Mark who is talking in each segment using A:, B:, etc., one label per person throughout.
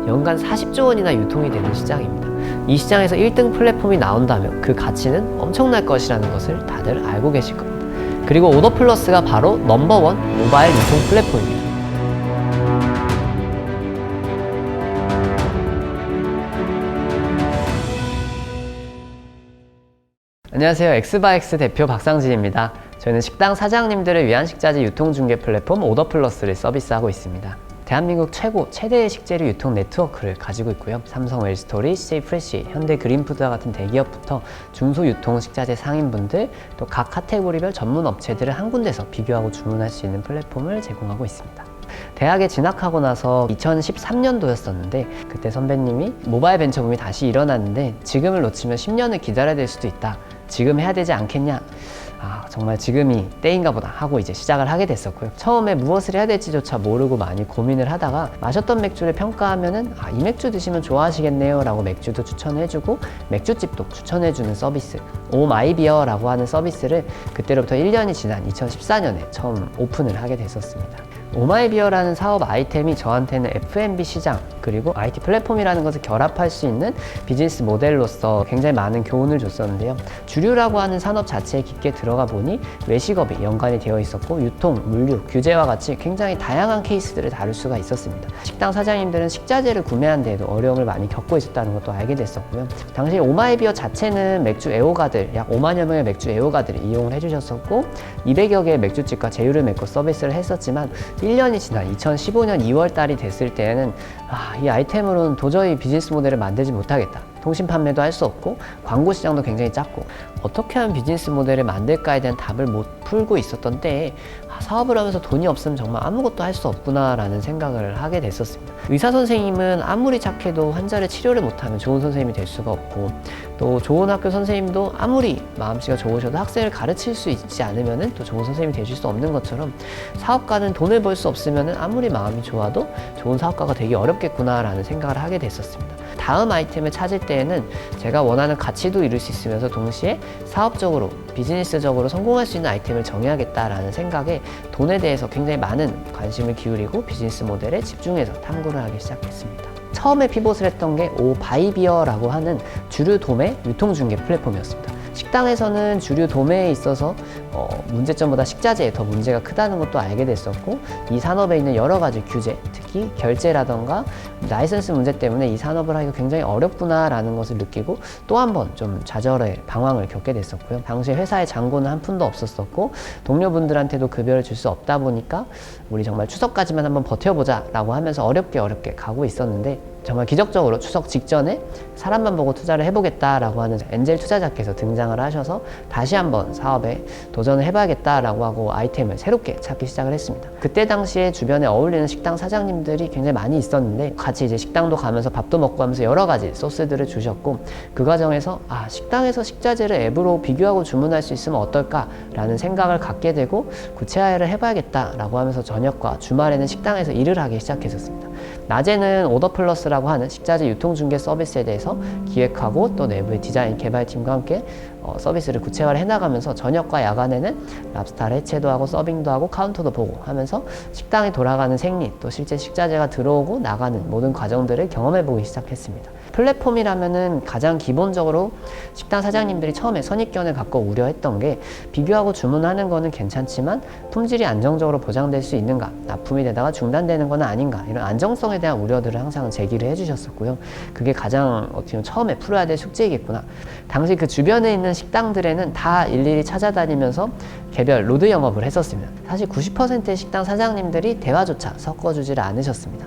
A: 연간 40조 원이나 유통이 되는 시장입니다. 이 시장에서 1등 플랫폼이 나온다면 그 가치는 엄청날 것이라는 것을 다들 알고 계실 겁니다. 그리고 오더플러스가 바로 넘버원 모바일 유통 플랫폼입니다. 안녕하세요. 엑스바엑스 대표 박상진입니다. 저희는 식당 사장님들을 위한 식자재 유통중개 플랫폼 오더플러스를 서비스하고 있습니다. 대한민국 최대의 식재료 유통 네트워크를 가지고 있고요. 삼성 웰스토리, CJ프레쉬, 현대 그린푸드와 같은 대기업부터 중소유통 식자재 상인분들, 또 각 카테고리별 전문 업체들을 한 군데서 비교하고 주문할 수 있는 플랫폼을 제공하고 있습니다. 대학에 진학하고 나서 2013년도였었는데 그때 선배님이 모바일 벤처붐이 다시 일어났는데 지금을 놓치면 10년을 기다려야 될 수도 있다. 지금 해야 되지 않겠냐? 정말 지금이 때인가 보다 하고 이제 시작을 하게 됐었고요. 처음에 무엇을 해야 될지조차 모르고 많이 고민을 하다가 마셨던 맥주를 평가하면은 이 맥주 드시면 좋아하시겠네요 라고 맥주도 추천해주고 맥주집도 추천해주는 서비스 오마이비어라고 하는 서비스를 그때로부터 1년이 지난 2014년에 처음 오픈을 하게 됐었습니다. 오마이비어라는 사업 아이템이 저한테는 F&B 시장 그리고 IT 플랫폼이라는 것을 결합할 수 있는 비즈니스 모델로서 굉장히 많은 교훈을 줬었는데요. 주류라고 하는 산업 자체에 깊게 들어가 보니 외식업이 연관이 되어 있었고 유통, 물류, 규제와 같이 굉장히 다양한 케이스들을 다룰 수가 있었습니다. 식당 사장님들은 식자재를 구매한 데에도 어려움을 많이 겪고 있었다는 것도 알게 됐었고요. 당시 오마이비어 자체는 맥주 애호가들 약 5만여 명의 맥주 애호가들이 이용을 해주셨었고 200여 개의 맥주집과 제휴를 맺고 서비스를 했었지만 1년이 지난 2015년 2월 달이 됐을 때에는 이 아이템으로는 도저히 비즈니스 모델을 만들지 못하겠다. 통신 판매도 할 수 없고 광고 시장도 굉장히 작고 어떻게 하면 비즈니스 모델을 만들까에 대한 답을 못 풀고 있었던 때에 사업을 하면서 돈이 없으면 정말 아무것도 할 수 없구나 라는 생각을 하게 됐었습니다. 의사 선생님은 아무리 착해도 환자를 치료를 못하면 좋은 선생님이 될 수가 없고 또 좋은 학교 선생님도 아무리 마음씨가 좋으셔도 학생을 가르칠 수 있지 않으면 또 좋은 선생님이 되실 수 없는 것처럼 사업가는 돈을 벌 수 없으면 아무리 마음이 좋아도 좋은 사업가가 되기 어렵겠구나 라는 생각을 하게 됐었습니다. 다음 아이템을 찾을 때에는 제가 원하는 가치도 이룰 수 있으면서 동시에 사업적으로 비즈니스적으로 성공할 수 있는 아이템을 정해야겠다라는 생각에 돈에 대해서 굉장히 많은 관심을 기울이고 비즈니스 모델에 집중해서 탐구를 하기 시작했습니다. 처음에 피봇을 했던 게 오바이비어라고 하는 주류 도매 유통중개 플랫폼이었습니다. 식당에서는 주류 도매에 있어서 문제점보다 식자재에 더 문제가 크다는 것도 알게 됐었고 이 산업에 있는 여러 가지 규제, 특히 결제라던가 라이선스 문제 때문에 이 산업을 하기가 굉장히 어렵구나 라는 것을 느끼고 또 한 번 좀 좌절의 방황을 겪게 됐었고요. 당시에 회사에 잔고는 한 푼도 없었었고 동료분들한테도 급여를 줄 수 없다 보니까 우리 정말 추석까지만 한번 버텨보자 라고 하면서 어렵게 가고 있었는데 정말 기적적으로 추석 직전에 사람만 보고 투자를 해보겠다라고 하는 엔젤 투자자께서 등장을 하셔서 다시 한번 사업에 도전을 해봐야겠다라고 하고 아이템을 새롭게 찾기 시작을 했습니다. 그때 당시에 주변에 어울리는 식당 사장님들이 굉장히 많이 있었는데 같이 이제 식당도 가면서 밥도 먹고 하면서 여러 가지 소스들을 주셨고 그 과정에서 식당에서 식자재를 앱으로 비교하고 주문할 수 있으면 어떨까라는 생각을 갖게 되고 구체화를 해봐야겠다라고 하면서 저녁과 주말에는 식당에서 일을 하기 시작했었습니다. 낮에는 오더플러스라고 하는 식자재 유통중개 서비스에 대해서 기획하고 또 내부의 디자인 개발팀과 함께 서비스를 구체화를 해나가면서 저녁과 야간에는 랍스타를 해체도 하고 서빙도 하고 카운터도 보고 하면서 식당이 돌아가는 생리 또 실제 식자재가 들어오고 나가는 모든 과정들을 경험해보기 시작했습니다. 플랫폼이라면은 가장 기본적으로 식당 사장님들이 처음에 선입견을 갖고 우려했던 게 비교하고 주문하는 거는 괜찮지만 품질이 안정적으로 보장될 수 있는가, 납품이 되다가 중단되는 건 아닌가 이런 안정성에 대한 우려들을 항상 제기를 해주셨었고요. 그게 가장 어떻게 보면 처음에 풀어야 될 숙제이겠구나. 당시 그 주변에 있는 시장들에는 다 일일이 찾아다니면서 개별 로드 영업을 했었습니다. 사실 90%의 식당 사장님들이 대화조차 섞어주지를 않으셨습니다.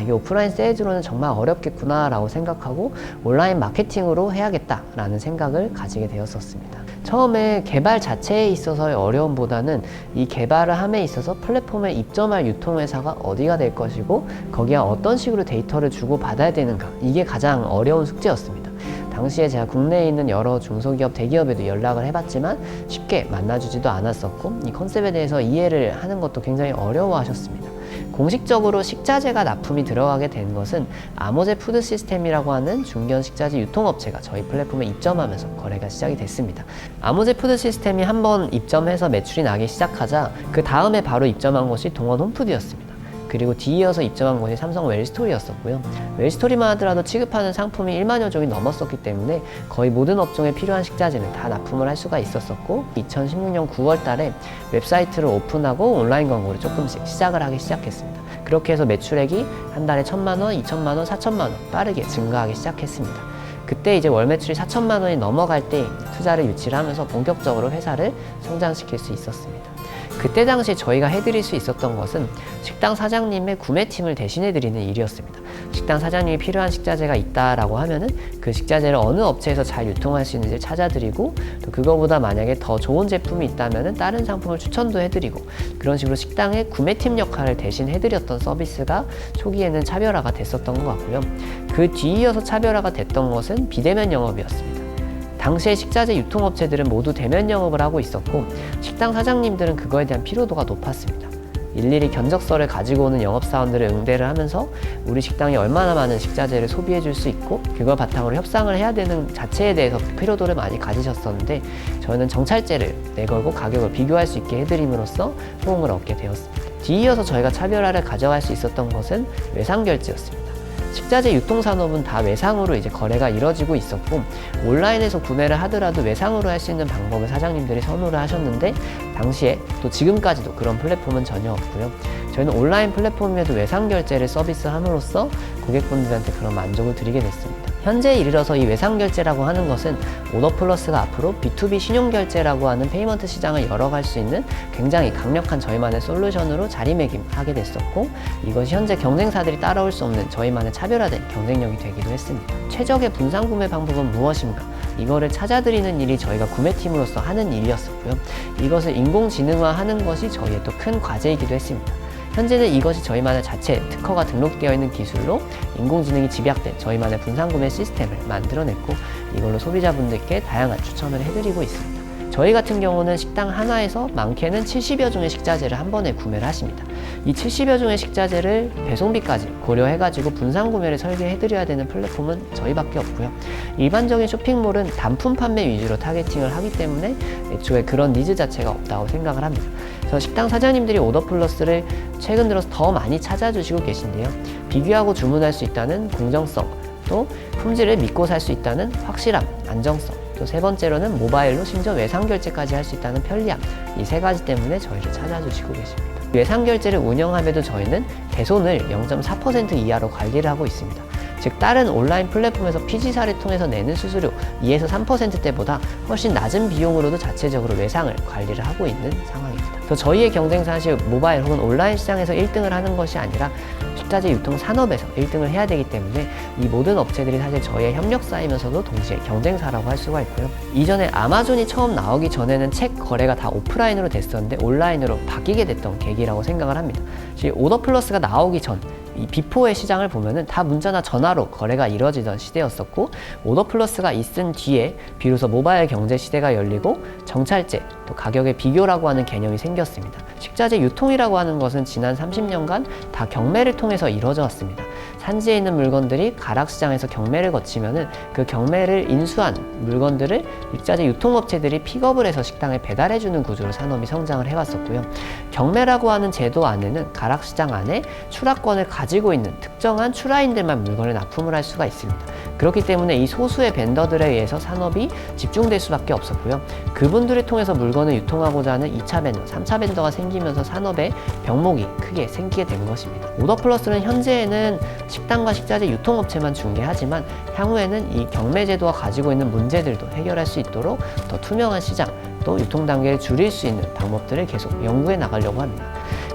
A: 이 오프라인 세일즈로는 정말 어렵겠구나 라고 생각하고 온라인 마케팅으로 해야겠다라는 생각을 가지게 되었었습니다. 처음에 개발 자체에 있어서의 어려움보다는 이 개발을 함에 있어서 플랫폼에 입점할 유통회사가 어디가 될 것이고 거기에 어떤 식으로 데이터를 주고 받아야 되는가 이게 가장 어려운 숙제였습니다. 당시에 제가 국내에 있는 여러 중소기업, 대기업에도 연락을 해봤지만 쉽게 만나주지도 않았었고 이 컨셉에 대해서 이해를 하는 것도 굉장히 어려워하셨습니다. 공식적으로 식자재가 납품이 들어가게 된 것은 아모제 푸드 시스템이라고 하는 중견 식자재 유통업체가 저희 플랫폼에 입점하면서 거래가 시작이 됐습니다. 아모제 푸드 시스템이 한번 입점해서 매출이 나기 시작하자 그 다음에 바로 입점한 것이 동원 홈푸드였습니다. 그리고 뒤이어서 입점한 곳이 삼성 웰스토리였었고요. 웰스토리만 하더라도 취급하는 상품이 1만여 종이 넘었었기 때문에 거의 모든 업종에 필요한 식자재는 다 납품을 할 수가 있었었고, 2016년 9월 달에 웹사이트를 오픈하고 온라인 광고를 조금씩 시작을 하기 시작했습니다. 그렇게 해서 매출액이 한 달에 1,000만 원, 2,000만 원, 4,000만 원 빠르게 증가하기 시작했습니다. 그때 이제 월 매출이 4,000만 원이 넘어갈 때 투자를 유치를 하면서 본격적으로 회사를 성장시킬 수 있었습니다. 그때 당시에 저희가 해드릴 수 있었던 것은 식당 사장님의 구매팀을 대신해드리는 일이었습니다. 식당 사장님이 필요한 식자재가 있다라고 하면은 그 식자재를 어느 업체에서 잘 유통할 수 있는지 찾아드리고, 또 그거보다 만약에 더 좋은 제품이 있다면은 다른 상품을 추천도 해드리고, 그런 식으로 식당의 구매팀 역할을 대신 해드렸던 서비스가 초기에는 차별화가 됐었던 것 같고요. 그 뒤이어서 차별화가 됐던 것은 비대면 영업이었습니다. 당시에 식자재 유통업체들은 모두 대면 영업을 하고 있었고, 식당 사장님들은 그거에 대한 피로도가 높았습니다. 일일이 견적서를 가지고 오는 영업사원들을 응대를 하면서 우리 식당이 얼마나 많은 식자재를 소비해 줄 수 있고 그걸 바탕으로 협상을 해야 되는 자체에 대해서 피로도를 많이 가지셨었는데, 저희는 정찰제를 내걸고 가격을 비교할 수 있게 해드림으로써 호응을 얻게 되었습니다. 뒤이어서 저희가 차별화를 가져갈 수 있었던 것은 외상결제였습니다. 식자재 유통산업은 다 외상으로 이제 거래가 이뤄지고 있었고, 온라인에서 구매를 하더라도 외상으로 할 수 있는 방법을 사장님들이 선호를 하셨는데, 당시에 또 지금까지도 그런 플랫폼은 전혀 없고요. 저희는 온라인 플랫폼에도 외상 결제를 서비스함으로써 고객분들한테 그런 만족을 드리게 됐습니다. 현재에 이르러서 이 외상 결제라고 하는 것은 오더플러스가 앞으로 B2B 신용결제라고 하는 페이먼트 시장을 열어갈 수 있는 굉장히 강력한 저희만의 솔루션으로 자리매김하게 됐었고, 이것이 현재 경쟁사들이 따라올 수 없는 저희만의 차별화된 경쟁력이 되기도 했습니다. 최적의 분산 구매 방법은 무엇인가? 이거를 찾아드리는 일이 저희가 구매팀으로서 하는 일이었었고요. 이것을 인공지능화하는 것이 저희의 또 큰 과제이기도 했습니다. 현재는 이것이 저희만의 자체 특허가 등록되어 있는 기술로 인공지능이 집약된 저희만의 분산구매 시스템을 만들어냈고, 이걸로 소비자분들께 다양한 추천을 해드리고 있습니다. 저희 같은 경우는 식당 하나에서 많게는 70여 종의 식자재를 한 번에 구매를 하십니다. 이 70여 종의 식자재를 배송비까지 고려해가지고 분산 구매를 설계해드려야 되는 플랫폼은 저희밖에 없고요. 일반적인 쇼핑몰은 단품 판매 위주로 타겟팅을 하기 때문에 애초에 그런 니즈 자체가 없다고 생각을 합니다. 그래서 식당 사장님들이 오더플러스를 최근 들어서 더 많이 찾아주시고 계신데요. 비교하고 주문할 수 있다는 공정성, 또 품질을 믿고 살 수 있다는 확실함, 안정성, 또 세 번째로는 모바일로 심지어 외상결제까지 할 수 있다는 편리함, 이 세 가지 때문에 저희를 찾아주시고 계십니다. 외상결제를 운영함에도 저희는 대손을 0.4% 이하로 관리를 하고 있습니다. 즉 다른 온라인 플랫폼에서 PG사를 통해서 내는 수수료 2에서 3%대보다 훨씬 낮은 비용으로도 자체적으로 외상을 관리를 하고 있는 상황입니다. 또 저희의 경쟁사실 모바일 혹은 온라인 시장에서 1등을 하는 것이 아니라 식자재 유통 산업에서 1등을 해야 되기 때문에 이 모든 업체들이 사실 저희의 협력사이면서도 동시에 경쟁사라고 할 수가 있고요. 이전에 아마존이 처음 나오기 전에는 책 거래가 다 오프라인으로 됐었는데 온라인으로 바뀌게 됐던 계기라고 생각을 합니다. 오더플러스가 나오기 전 이 비포의 시장을 보면은 다 문자나 전화로 거래가 이루어지던 시대였었고, 오더플러스가 있은 뒤에 비로소 모바일 경제 시대가 열리고 정찰제, 또 가격의 비교라고 하는 개념이 생겼습니다. 식자재 유통이라고 하는 것은 지난 30년간 다 경매를 통해서 이루어져 왔습니다. 산지에 있는 물건들이 가락시장에서 경매를 거치면은 그 경매를 인수한 물건들을 식자재 유통업체들이 픽업을 해서 식당에 배달해주는 구조로 산업이 성장을 해왔었고요. 경매라고 하는 제도 안에는 가락시장 안에 출하권을 가지고 있는 특정한 출하인들만 물건을 납품을 할 수가 있습니다. 그렇기 때문에 이 소수의 벤더들에 의해서 산업이 집중될 수밖에 없었고요. 그분들을 통해서 물건을 유통하고자 하는 2차 벤더, 3차 벤더가 생기면서 산업의 병목이 크게 생기게 된 것입니다. 오더플러스는 현재에는 식당과 식자재 유통업체만 중개하지만 향후에는 이 경매제도가 가지고 있는 문제들도 해결할 수 있도록 더 투명한 시장, 또 유통 단계를 줄일 수 있는 방법들을 계속 연구해 나가려고 합니다.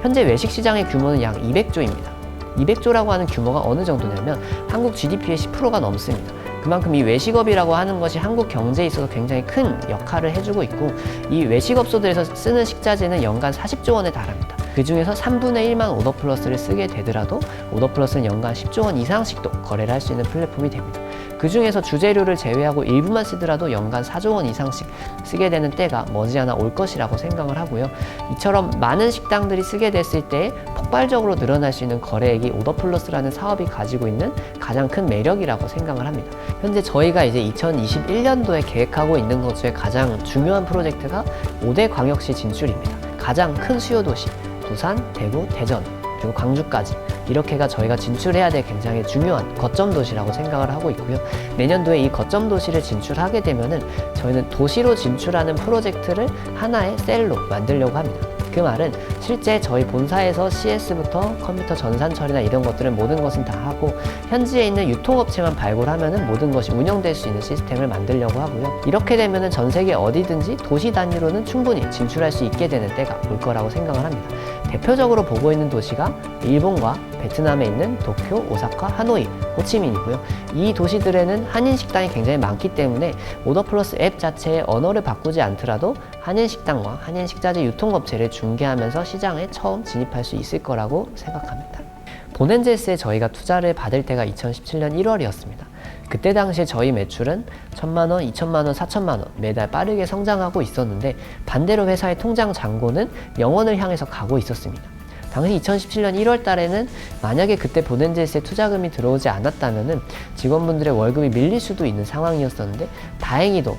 A: 현재 외식 시장의 규모는 약 200조입니다. 200조라고 하는 규모가 어느 정도냐면 한국 GDP의 10%가 넘습니다. 그만큼 이 외식업이라고 하는 것이 한국 경제에 있어서 굉장히 큰 역할을 해주고 있고, 이 외식업소들에서 쓰는 식자재는 연간 40조 원에 달합니다. 그 중에서 3분의 1만 오더플러스를 쓰게 되더라도 오더플러스는 연간 10조 원 이상씩도 거래를 할 수 있는 플랫폼이 됩니다. 그 중에서 주재료를 제외하고 일부만 쓰더라도 연간 4조 원 이상씩 쓰게 되는 때가 머지않아 올 것이라고 생각을 하고요. 이처럼 많은 식당들이 쓰게 됐을 때 폭발적으로 늘어날 수 있는 거래액이 오더플러스라는 사업이 가지고 있는 가장 큰 매력이라고 생각을 합니다. 현재 저희가 이제 2021년도에 계획하고 있는 것 중에 가장 중요한 프로젝트가 5대 광역시 진출입니다. 가장 큰 수요 도시, 부산, 대구, 대전, 그리고 광주까지 이렇게가 저희가 진출해야 될 굉장히 중요한 거점 도시라고 생각을 하고 있고요. 내년도에 이 거점 도시를 진출하게 되면은 저희는 도시로 진출하는 프로젝트를 하나의 셀로 만들려고 합니다. 그 말은 실제 저희 본사에서 CS부터 컴퓨터 전산 처리나 이런 것들은 모든 것은 다 하고 현지에 있는 유통업체만 발굴하면은 모든 것이 운영될 수 있는 시스템을 만들려고 하고요. 이렇게 되면은 전 세계 어디든지 도시 단위로는 충분히 진출할 수 있게 되는 때가 올 거라고 생각을 합니다. 대표적으로 보고 있는 도시가 일본과 베트남에 있는 도쿄, 오사카, 하노이, 호치민이고요. 이 도시들에는 한인 식당이 굉장히 많기 때문에 오더플러스 앱 자체의 언어를 바꾸지 않더라도 한인 식당과 한인 식자재 유통업체를 중개하면서 시장에 처음 진입할 수 있을 거라고 생각합니다. 본엔젤스에 저희가 투자를 받을 때가 2017년 1월이었습니다. 그때 당시에 저희 매출은 1,000만 원, 2,000만 원, 4,000만 원 매달 빠르게 성장하고 있었는데 반대로 회사의 통장 잔고는 0원을 향해서 가고 있었습니다. 당시 2017년 1월 달에는 만약에 그때 본엔젤스에 투자금이 들어오지 않았다면은 직원분들의 월급이 밀릴 수도 있는 상황이었었는데 다행히도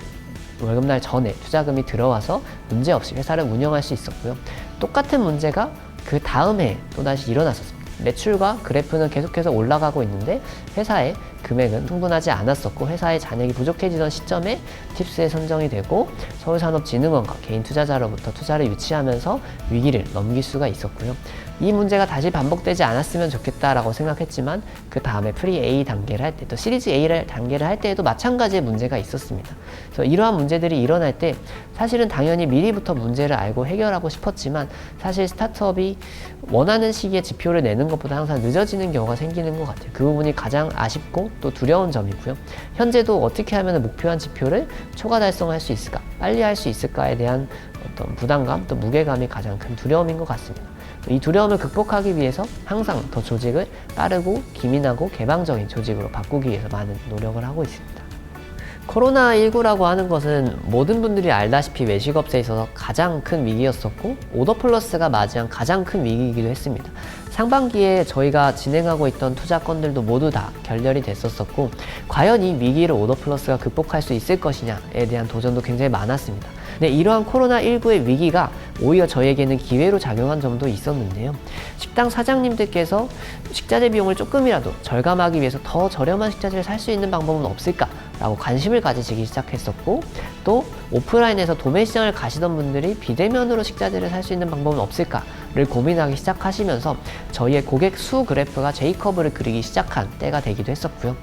A: 월급날 전에 투자금이 들어와서 문제없이 회사를 운영할 수 있었고요. 똑같은 문제가 그 다음 해에 또다시 일어났었습니다. 매출과 그래프는 계속해서 올라가고 있는데 회사의 금액은 충분하지 않았었고 회사의 잔액이 부족해지던 시점에 팁스에 선정이 되고 서울산업진흥원과 개인 투자자로부터 투자를 유치하면서 위기를 넘길 수가 있었고요. 이 문제가 다시 반복되지 않았으면 좋겠다라고 생각했지만 그 다음에 프리 A 단계를 할 때 또 시리즈 A 단계를 할 때에도 마찬가지의 문제가 있었습니다. 그래서 이러한 문제들이 일어날 때 사실은 당연히 미리부터 문제를 알고 해결하고 싶었지만 사실 스타트업이 원하는 시기에 지표를 내는 것보다 항상 늦어지는 경우가 생기는 것 같아요. 그 부분이 가장 아쉽고 또 두려운 점이고요. 현재도 어떻게 하면 목표한 지표를 초과 달성할 수 있을까, 빨리 할 수 있을까에 대한 어떤 부담감 또 무게감이 가장 큰 두려움인 것 같습니다. 이 두려움을 극복하기 위해서 항상 더 조직을 빠르고 기민하고 개방적인 조직으로 바꾸기 위해서 많은 노력을 하고 있습니다. 코로나19라고 하는 것은 모든 분들이 알다시피 외식업체에 있어서 가장 큰 위기였었고 오더플러스가 맞이한 가장 큰 위기이기도 했습니다. 상반기에 저희가 진행하고 있던 투자 건들도 모두 다 결렬이 됐었었고 과연 이 위기를 오더플러스가 극복할 수 있을 것이냐에 대한 도전도 굉장히 많았습니다. 네, 이러한 코로나19의 위기가 오히려 저희에게는 기회로 작용한 점도 있었는데요. 식당 사장님들께서 식자재 비용을 조금이라도 절감하기 위해서 더 저렴한 식자재를 살 수 있는 방법은 없을까? 라고 관심을 가지시기 시작했었고 또 오프라인에서 도매 시장을 가시던 분들이 비대면으로 식자재를 살 수 있는 방법은 없을까를 고민하기 시작하시면서 저희의 고객 수 그래프가 J커브를 그리기 시작한 때가 되기도 했었고요.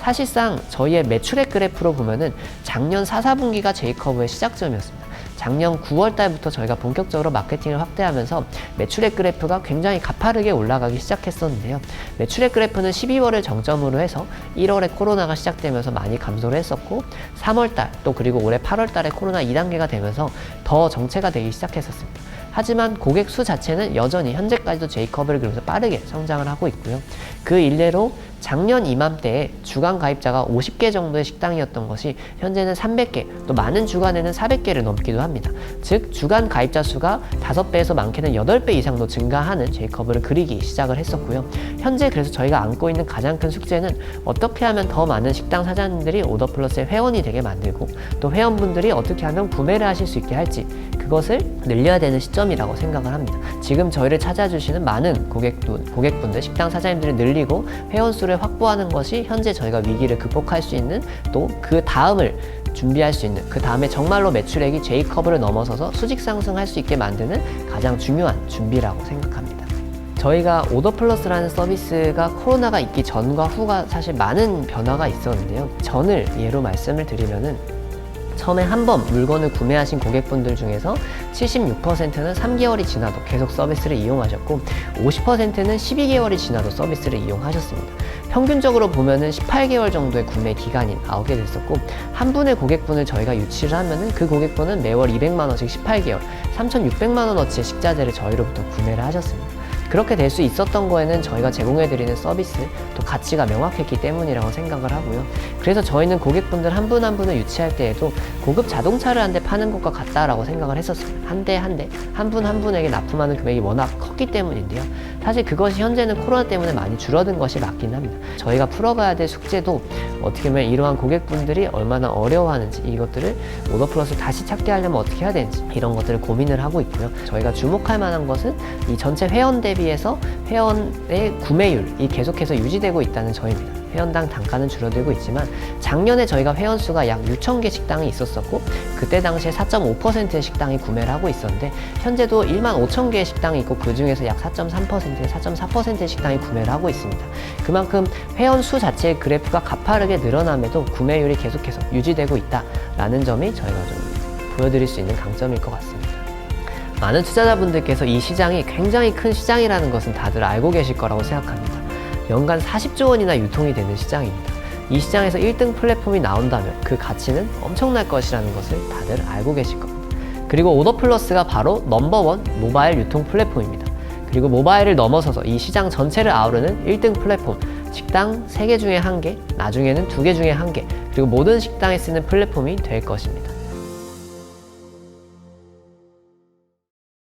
A: 사실상 저희의 매출액 그래프로 보면은 작년 4, 4분기가 J커브의 시작점이었습니다. 작년 9월 달부터 저희가 본격적으로 마케팅을 확대하면서 매출액 그래프가 굉장히 가파르게 올라가기 시작했었는데요. 매출액 그래프는 12월을 정점으로 해서 1월에 코로나가 시작되면서 많이 감소를 했었고 3월 달 또 그리고 올해 8월 달에 코로나 2단계가 되면서 더 정체가 되기 시작했었습니다. 하지만 고객 수 자체는 여전히 현재까지도 J커브를 그리면서 빠르게 성장을 하고 있고요. 그 일례로 작년 이맘때에 주간 가입자가 50개 정도의 식당이었던 것이 현재는 300개, 또 많은 주간에는 400개를 넘기도 합니다. 즉 주간 가입자 수가 5배에서 많게는 8배 이상도 증가하는 J커브를 그리기 시작을 했었고요. 현재 그래서 저희가 안고 있는 가장 큰 숙제는 어떻게 하면 더 많은 식당 사장님들이 오더플러스의 회원이 되게 만들고 또 회원분들이 어떻게 하면 구매를 하실 수 있게 할지 그것을 늘려야 되는 시점이라고 생각을 합니다. 지금 저희를 찾아주시는 많은 고객분들, 식당 사장님들을 늘리고 회원 수를 확보하는 것이 현재 저희가 위기를 극복할 수 있는 또 그 다음을 준비할 수 있는 그 다음에 정말로 매출액이 J커브를 넘어서서 수직 상승할 수 있게 만드는 가장 중요한 준비라고 생각합니다. 저희가 오더플러스라는 서비스가 코로나가 있기 전과 후가 사실 많은 변화가 있었는데요. 전을 예로 말씀을 드리면은 처음에 한 번 물건을 구매하신 고객분들 중에서 76%는 3개월이 지나도 계속 서비스를 이용하셨고 50%는 12개월이 지나도 서비스를 이용하셨습니다. 평균적으로 보면은 18개월 정도의 구매 기간이 나오게 됐었고 한 분의 고객분을 저희가 유치를 하면은 그 고객분은 매월 200만 원씩 18개월 3,600만 원어치의 식자재를 저희로부터 구매를 하셨습니다. 그렇게 될 수 있었던 거에는 저희가 제공해드리는 서비스 또 가치가 명확했기 때문이라고 생각을 하고요. 그래서 저희는 고객분들 한 분 한 분을 유치할 때에도 고급 자동차를 한 대 파는 것과 같다라고 생각을 했었습니다. 한 대 한 대, 한 분 한 분에게 납품하는 금액이 워낙 컸기 때문인데요. 사실 그것이 현재는 코로나 때문에 많이 줄어든 것이 맞긴 합니다. 저희가 풀어가야 될 숙제도 어떻게 보면 이러한 고객분들이 얼마나 어려워하는지 이것들을 오더플러스 다시 찾게 하려면 어떻게 해야 되는지 이런 것들을 고민을 하고 있고요. 저희가 주목할 만한 것은 이 전체 회원 대비 대비해서 회원의 구매율이 계속해서 유지되고 있다는 점입니다. 회원당 단가는 줄어들고 있지만 작년에 저희가 회원 수가 약 6,000개 식당이 있었었고 그때 당시에 4.5%의 식당이 구매를 하고 있었는데 현재도 15,000개의 식당이 있고 그 중에서 약 4.3%, 4.4%의 식당이 구매를 하고 있습니다. 그만큼 회원 수 자체의 그래프가 가파르게 늘어남에도 구매율이 계속해서 유지되고 있다라는 점이 저희가 좀 보여드릴 수 있는 강점일 것 같습니다. 많은 투자자분들께서 이 시장이 굉장히 큰 시장이라는 것은 다들 알고 계실 거라고 생각합니다. 연간 40조 원이나 유통이 되는 시장입니다. 이 시장에서 1등 플랫폼이 나온다면 그 가치는 엄청날 것이라는 것을 다들 알고 계실 겁니다. 그리고 오더플러스가 바로 넘버원 모바일 유통 플랫폼입니다. 그리고 모바일을 넘어서서 이 시장 전체를 아우르는 1등 플랫폼, 식당 3개 중에 1개, 나중에는 2개 중에 1개, 그리고 모든 식당에 쓰는 플랫폼이 될 것입니다.